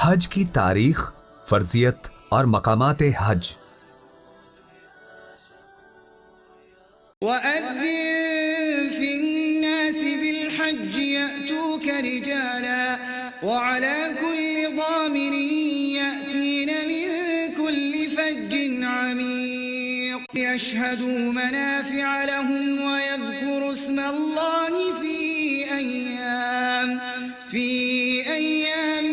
حج کی تاریخ، فرضیت اور مقامات حج۔ وَأَذِّن فِي النَّاسِ بِالْحَجِّ يَأْتُوكَ رِجَالًا وَعَلَى كُلِّ ضَامِرٍ يَأْتِينَ مِن كُلِّ فَجٍّ عَمِيقٍ لِيَشْهَدُوا مَنَافِعَ لَهُمْ وَيَذْكُرُوا اسْمَ اللَّهِ في أيام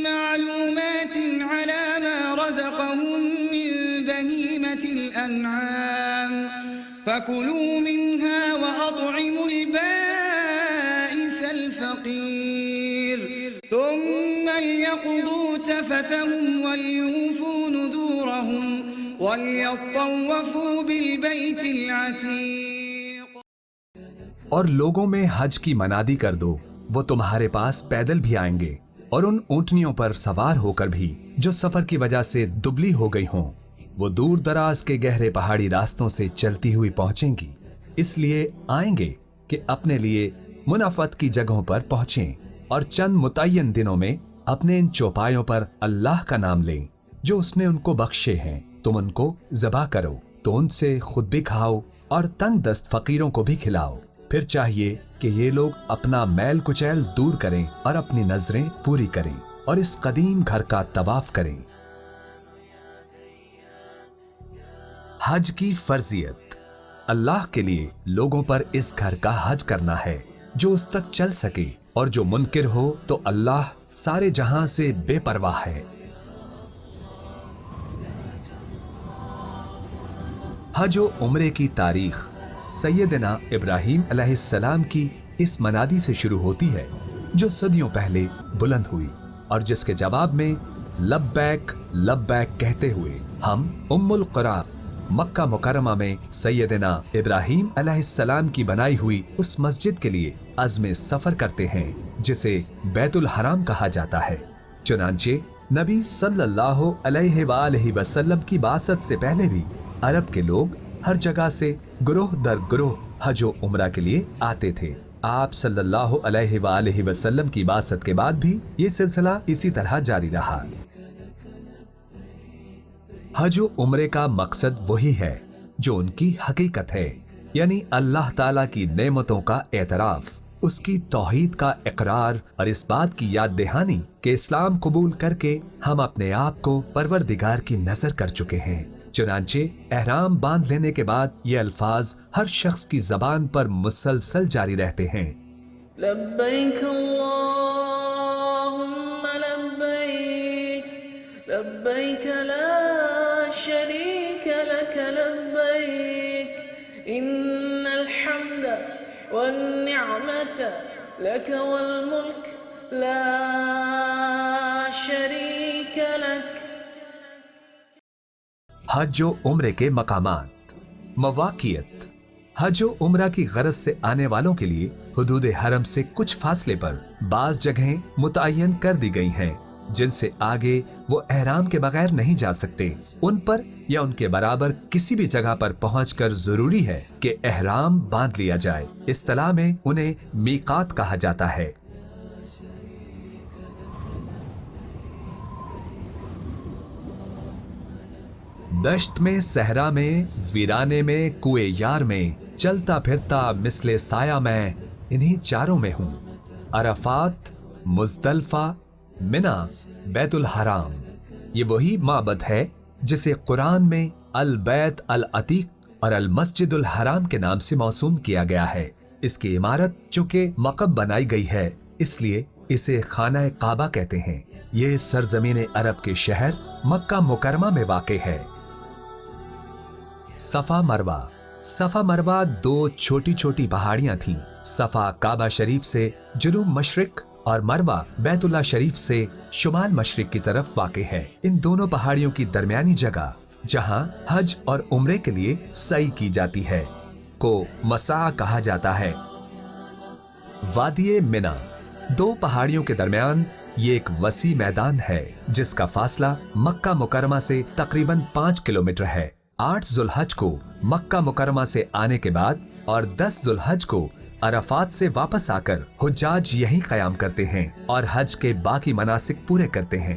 معلومات على ما رزقهم من بهيمة الأنعام فكلوا منها وأطعموا البائس الفقير ثم ليقضوا تفتهم وليوفوا نذورهم وليطوفوا بالبيت العتيق۔ اور لوگوں میں حج کی منادی کر دو، وہ تمہارے پاس پیدل بھی آئیں گے اور ان اونٹنیوں پر سوار ہو کر بھی جو سفر کی وجہ سے دبلی ہو گئی ہوں۔ وہ دور دراز کے گہرے پہاڑی راستوں سے چلتی ہوئی پہنچیں گی، اس لیے آئیں گے کہ اپنے لیے منافعت کی جگہوں پر پہنچیں اور چند متعین دنوں میں اپنے ان چوپایوں پر اللہ کا نام لیں جو اس نے ان کو بخشے ہیں۔ تم ان کو ذبح کرو تو ان سے خود بھی کھاؤ اور تنگ دست فقیروں کو بھی کھلاؤ۔ پھر چاہیے کہ یہ لوگ اپنا میل کچیل دور کریں اور اپنی نظریں پوری کریں اور اس قدیم گھر کا طواف کریں۔ حج کی فرضیت۔ اللہ کے لیے لوگوں پر اس گھر کا حج کرنا ہے جو اس تک چل سکے، اور جو منکر ہو تو اللہ سارے جہاں سے بے پرواہ ہے۔ حج و عمرے کی تاریخ سیدنا ابراہیم علیہ السلام کی اس منادی سے شروع ہوتی ہے جو صدیوں پہلے بلند ہوئی، اور جس کے جواب میں لبیک لبیک کہتے ہوئے ہم ام القری مکہ مکرمہ میں سیدنا ابراہیم علیہ السلام کی بنائی ہوئی اس مسجد کے لیے عزم سفر کرتے ہیں جسے بیت الحرام کہا جاتا ہے۔ چنانچہ نبی صلی اللہ علیہ وآلہ وسلم کی بعثت سے پہلے بھی عرب کے لوگ ہر جگہ سے گروہ در گروہ حج و عمرہ کے لیے آتے تھے۔ آپ صلی اللہ علیہ وآلہ وسلم کی بعثت کے بعد بھی یہ سلسلہ اسی طرح جاری رہا۔ حج و عمرے کا مقصد وہی ہے جو ان کی حقیقت ہے، یعنی اللہ تعالیٰ کی نعمتوں کا اعتراف، اس کی توحید کا اقرار اور اس بات کی یاد دہانی کہ اسلام قبول کر کے ہم اپنے آپ کو پروردگار کی نظر کر چکے ہیں۔ چنانچہ احرام باندھ لینے کے بعد یہ الفاظ ہر شخص کی زبان پر مسلسل جاری رہتے ہیں۔ لبیک اللہم لبیک لبیک لا شریک لک لبیک ان الحمد والنعمت لک والملک لا شریک لک۔ حج و عمرے کے مقامات۔ مواقعیت۔ حج و عمرہ کی غرض سے آنے والوں کے لیے حدود حرم سے کچھ فاصلے پر بعض جگہیں متعین کر دی گئی ہیں جن سے آگے وہ احرام کے بغیر نہیں جا سکتے۔ ان پر یا ان کے برابر کسی بھی جگہ پر پہنچ کر ضروری ہے کہ احرام باندھ لیا جائے۔ اصطلاح میں انہیں میقات کہا جاتا ہے۔ دشت میں، صحرا میں، ویرانے میں، کوئے یار میں، چلتا پھرتا مثل سایہ میں انہی چاروں میں ہوں۔ عرفات، مزدلفہ، منا، بیت الحرام، یہ وہی معبد ہے جسے قرآن میں البیت العتیق اور المسجد الحرام کے نام سے موسوم کیا گیا ہے۔ اس کی عمارت چونکہ مقب بنائی گئی ہے اس لیے اسے خانہ کعبہ کہتے ہیں۔ یہ سرزمین عرب کے شہر مکہ مکرمہ میں واقع ہے۔ صفا مروہ۔ صفا مروہ دو چھوٹی چھوٹی پہاڑیاں تھیں۔ صفا کعبہ شریف سے جنوب مشرق اور مروہ بیت اللہ شریف سے شمال مشرق کی طرف واقع ہے۔ ان دونوں پہاڑیوں کی درمیانی جگہ جہاں حج اور عمرے کے لیے سعی کی جاتی ہے کو مسعی کہا جاتا ہے۔ وادی منا۔ دو پہاڑیوں کے درمیان یہ ایک وسیع میدان ہے جس کا فاصلہ مکہ مکرمہ سے تقریباً 5 کلومیٹر ہے۔ 8 ذوالحج کو مکہ مکرمہ سے آنے کے بعد اور 10 ذوالحج کو عرفات سے واپس آ کر حجاج یہیں قیام کرتے ہیں اور حج کے باقی مناسک پورے کرتے ہیں۔